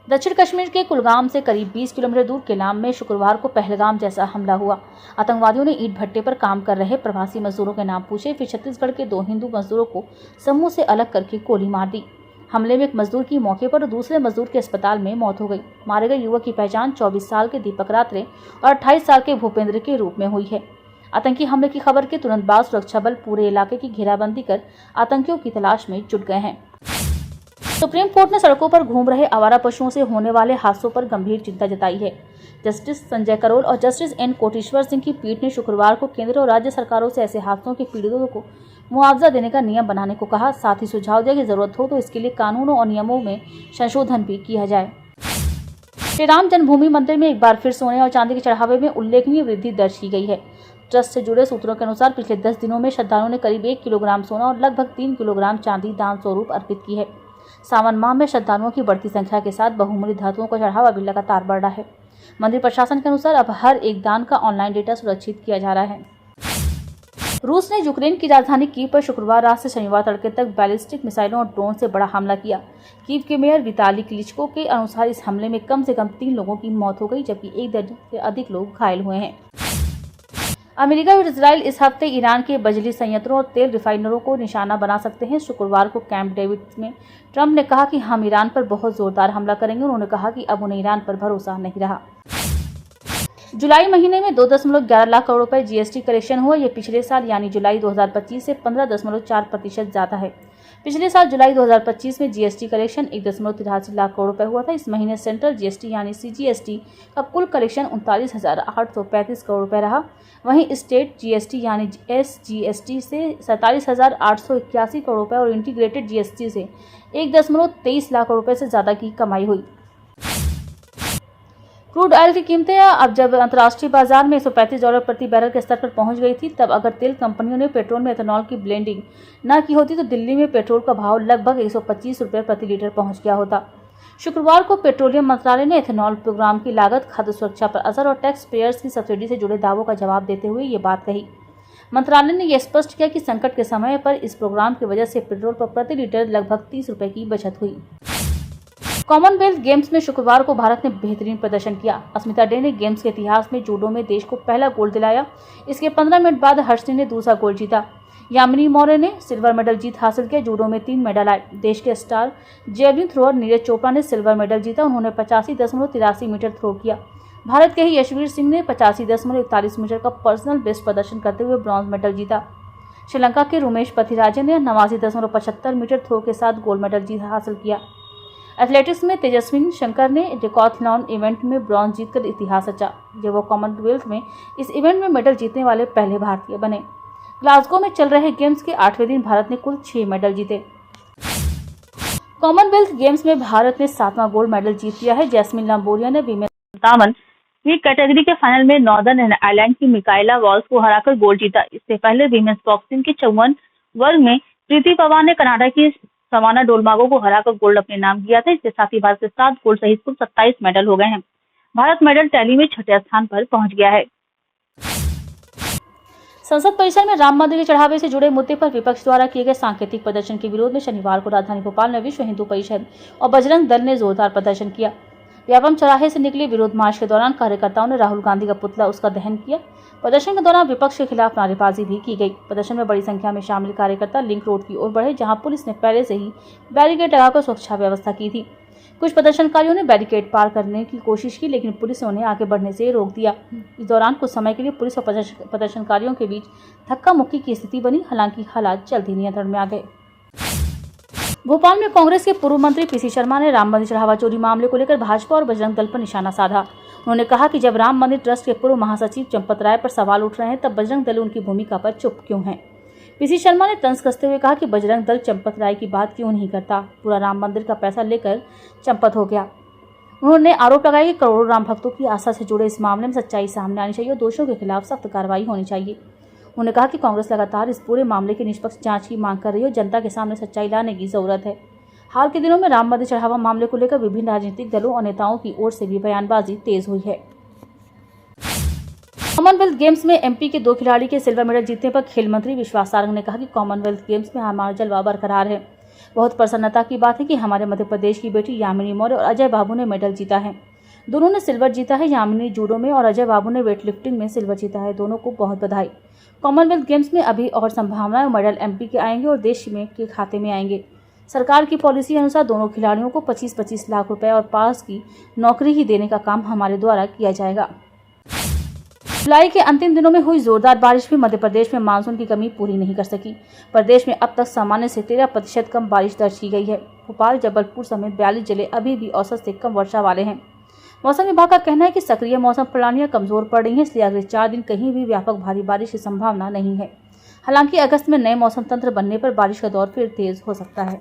दक्षिण कश्मीर के कुलगाम से करीब 20 किलोमीटर दूर केलाम में शुक्रवार को पहलगाम जैसा हमला हुआ। आतंकवादियों ने ईंट भट्टे पर काम कर रहे प्रवासी मजदूरों के नाम पूछे, फिर छत्तीसगढ़ के 2 हिंदू मजदूरों को समूह से अलग करके गोली मार दी। हमले में एक मजदूर की मौके पर और दूसरे मजदूर के अस्पताल में मौत हो गई। मारे गए युवक की पहचान 24 साल के दीपक रात्रे और 28 साल के भूपेंद्र के रूप में हुई है। आतंकी हमले की खबर के तुरंत बाद सुरक्षा बल पूरे इलाके की घेराबंदी कर आतंकियों की तलाश में जुट गए हैं। सुप्रीम कोर्ट ने सड़कों पर घूम रहे आवारा पशुओं से होने वाले हादसों पर गंभीर चिंता जताई है। जस्टिस संजय करोल और जस्टिस एन कोटेश्वर सिंह की पीठ ने शुक्रवार को केंद्र और राज्य सरकारों से ऐसे हादसों के पीड़ितों को मुआवजा देने का नियम बनाने को कहा। साथ ही सुझाव दिया कि जरूरत हो तो इसके लिए कानूनों और नियमों में संशोधन भी किया जाए। श्री राम जन्मभूमि मंदिर में एक बार फिर सोने और चांदी के चढ़ावे में उल्लेखनीय वृद्धि दर्ज की गई है। ट्रस्ट से जुड़े सूत्रों के अनुसार पिछले 10 दिनों में श्रद्धालुओं ने करीब 1 किलोग्राम सोना और लगभग 3 किलोग्राम चांदी दान स्वरूप अर्पित की है। सावन माह में श्रद्धालुओं की बढ़ती संख्या के साथ बहुमूल्य धातुओं का चढ़ावा भी लगातार बढ़ रहा है। मंदिर प्रशासन के अनुसार अब हर एक दान का ऑनलाइन डेटा सुरक्षित किया जा रहा है। रूस ने यूक्रेन की राजधानी कीव पर शुक्रवार रात से शनिवार तड़के तक बैलिस्टिक मिसाइलों और ड्रोन से बड़ा हमला किया। कीव के मेयर विताली क्लिचको के अनुसार इस हमले में कम से कम 3 लोगों की मौत हो गई, जबकि 1 दर्जन से अधिक लोग घायल हुए हैं। अमेरिका और इजराइल इस हफ्ते ईरान के बिजली संयंत्रों और तेल रिफाइनरों को निशाना बना सकते हैं। शुक्रवार को कैंप डेविड में ट्रंप ने कहा कि हम ईरान पर बहुत जोरदार हमला करेंगे। उन्होंने कहा कि अब उन्हें ईरान पर भरोसा नहीं रहा। जुलाई महीने में 2.11 लाख करोड़ रुपए जीएसटी कलेक्शन हुआ। यह पिछले साल यानी जुलाई 2025 से 15.4% ज्यादा है। पिछले साल जुलाई 2025 में जीएसटी कलेक्शन 1.83 लाख करोड़ रुपए हुआ था। इस महीने सेंट्रल जीएसटी यानी सीजीएसटी का कुल कलेक्शन 39,835 करोड़ रुपए रहा। वहीं स्टेट जीएसटी यानी एसजीएसटी से 47,881 करोड़ रुपए और इंटीग्रेटेड जीएसटी से 1.23 लाख करोड़ रुपए से ज्यादा की कमाई हुई। क्रूड ऑयल की कीमतें अब जब अंतर्राष्ट्रीय बाजार में $135 प्रति बैरल के स्तर पर पहुंच गई थी, तब अगर तेल कंपनियों ने पेट्रोल में एथेनॉल की ब्लेंडिंग न की होती तो दिल्ली में पेट्रोल का भाव लगभग 125 रुपये प्रति लीटर पहुंच गया होता। शुक्रवार को पेट्रोलियम मंत्रालय ने एथेनॉल प्रोग्राम की लागत, खाद्य सुरक्षा पर असर और टैक्स पेयर्स की सब्सिडी से जुड़े दावों का जवाब देते हुए ये बात कही। मंत्रालय ने यह स्पष्ट किया कि संकट के समय पर इस प्रोग्राम की वजह से पेट्रोल पर प्रति लीटर लगभग 30 रुपये की बचत हुई। कॉमनवेल्थ गेम्स में शुक्रवार को भारत ने बेहतरीन प्रदर्शन किया। अस्मिता डे ने गेम्स के इतिहास में जूडो में देश को पहला गोल्ड दिलाया। इसके 15 मिनट बाद हर्षिनी ने दूसरा गोल्ड जीता। यामिनी मौर्य ने सिल्वर मेडल जीत हासिल किया। जूडो में 3 मेडल आए। देश के star javelin thrower Neeraj Chopra ने सिल्वर मेडल जीता। उन्होंने 85.83 मीटर थ्रो किया। भारत के ही यशवीर सिंह ने 85.41 मीटर का पर्सनल बेस्ट प्रदर्शन करते हुए ब्रॉन्ज मेडल जीता। श्रीलंका के रुमेश पथिराजन ने 89.75 मीटर थ्रो के साथ गोल्ड मेडल जीत हासिल किया। एथलेटिक्स में तेजस्विनी शंकर ने डिकॉथलॉन इवेंट में ब्रॉन्ज जीतकर इतिहास रचा, जब वो कॉमनवेल्थ में इस इवेंट में मेडल जीतने वाले पहले भारतीय बने। ग्लासगो में चल रहे गेम्स के 8वें दिन भारत ने कुल 6 मेडल जीते। कॉमनवेल्थ गेम्स में भारत ने 7वां गोल्ड मेडल जीत लिया है। जैस्मिन लांबोरिया ने वीमेन 57 की कैटेगरी के फाइनल में नॉर्दर्न आयरलैंड की मिकाइला वॉल्स को हराकर गोल्ड जीता। इससे पहले वीमेन्स बॉक्सिंग के 54 वर्ग में प्रीति पवार ने कनाडा की सवाना डोलमागो को हराकर गोल्ड अपने नाम किया था। इसके साथ ही भारत के 7 गोल्ड सहित कुल 27 मेडल हो गए हैं। भारत मेडल टैली में 6ठे स्थान पर पहुंच गया है। संसद परिसर में राम मंदिर के चढ़ावे से जुड़े मुद्दे पर विपक्ष द्वारा किए गए सांकेतिक प्रदर्शन के विरोध में शनिवार को राजधानी भोपाल में विश्व हिंदू परिषद और बजरंग दल ने जोरदार प्रदर्शन किया। व्यापम चौराहे से निकले विरोध मार्च के दौरान कार्यकर्ताओं ने राहुल गांधी का पुतला उसका दहन किया। प्रदर्शन के दौरान विपक्ष के खिलाफ नारेबाजी भी की गई। प्रदर्शन में बड़ी संख्या में शामिल कार्यकर्ता लिंक रोड की ओर बढ़े, जहां पुलिस ने पहले से ही बैरिकेड लगाकर सुरक्षा व्यवस्था की थी। कुछ प्रदर्शनकारियों ने बैरिकेड पार करने की कोशिश की, लेकिन पुलिस ने उन्हें आगे बढ़ने से रोक दिया। इस दौरान कुछ समय के लिए पुलिस और प्रदर्शनकारियों के बीच धक्का मुक्की की स्थिति बनी। हालांकि हालात जल्द ही नियंत्रण में आ गए। भोपाल में कांग्रेस के पूर्व मंत्री पीसी शर्मा ने राम मंदिर चढ़ावा चोरी मामले को लेकर भाजपा और बजरंग दल पर निशाना साधा। उन्होंने कहा कि जब राम मंदिर ट्रस्ट के पूर्व महासचिव चंपत राय पर सवाल उठ रहे हैं, तब बजरंग दल उनकी भूमिका पर चुप क्यों है। पीसी शर्मा ने तंज कसते हुए कहा कि बजरंग दल चंपत राय की बात क्यों नहीं करता। पूरा राम मंदिर का पैसा लेकर चंपत हो गया। उन्होंने आरोप लगाया कि करोड़ों राम भक्तों की आस्था से जुड़े इस मामले में सच्चाई सामने आनी चाहिए और दोषियों के खिलाफ सख्त कार्रवाई होनी चाहिए। उन्होंने कहा कि कांग्रेस लगातार इस पूरे मामले की निष्पक्ष जांच की मांग कर रही है और जनता के सामने सच्चाई लाने की जरूरत है। हाल के दिनों में राम मंदिर चढ़ावा मामले को लेकर विभिन्न राजनीतिक दलों और नेताओं की ओर से भी बयानबाजी तेज हुई है। कॉमनवेल्थ गेम्स में एमपी के 2 खिलाड़ी के सिल्वर मेडल जीतने पर खेल मंत्री विश्वास सारंग ने कहा कि कॉमनवेल्थ गेम्स में हमारा जलवा बरकरार है। बहुत प्रसन्नता की बात है कि हमारे मध्य प्रदेश की बेटी यामिनी मौर्य और अजय बाबू ने मेडल जीता है। दोनों ने सिल्वर जीता है। यामिनी जूडो में और अजय बाबू ने वेटलिफ्टिंग में सिल्वर जीता है। दोनों को बहुत बधाई। कॉमनवेल्थ गेम्स में अभी और संभावनाएं, मेडल एमपी के आएंगे और देश में के खाते में आएंगे। सरकार की पॉलिसी अनुसार दोनों खिलाड़ियों को 25-25 लाख रुपए और पास की नौकरी ही देने का काम हमारे द्वारा किया जाएगा। जुलाई के अंतिम दिनों में हुई जोरदार बारिश भी मध्य प्रदेश में मानसून की कमी पूरी नहीं कर सकी। प्रदेश में अब तक सामान्य से 13% कम बारिश दर्ज की गई है। भोपाल, जबलपुर समेत 42 जिले अभी भी औसत से कम वर्षा वाले हैं। मौसम विभाग का कहना है कि सक्रिय मौसम प्रणालियां कमजोर पड़ रही हैं, इसलिए अगले 4 दिन कहीं भी व्यापक भारी बारिश की संभावना नहीं है। हालांकि अगस्त में नए मौसम तंत्र बनने पर बारिश का दौर फिर तेज हो सकता है।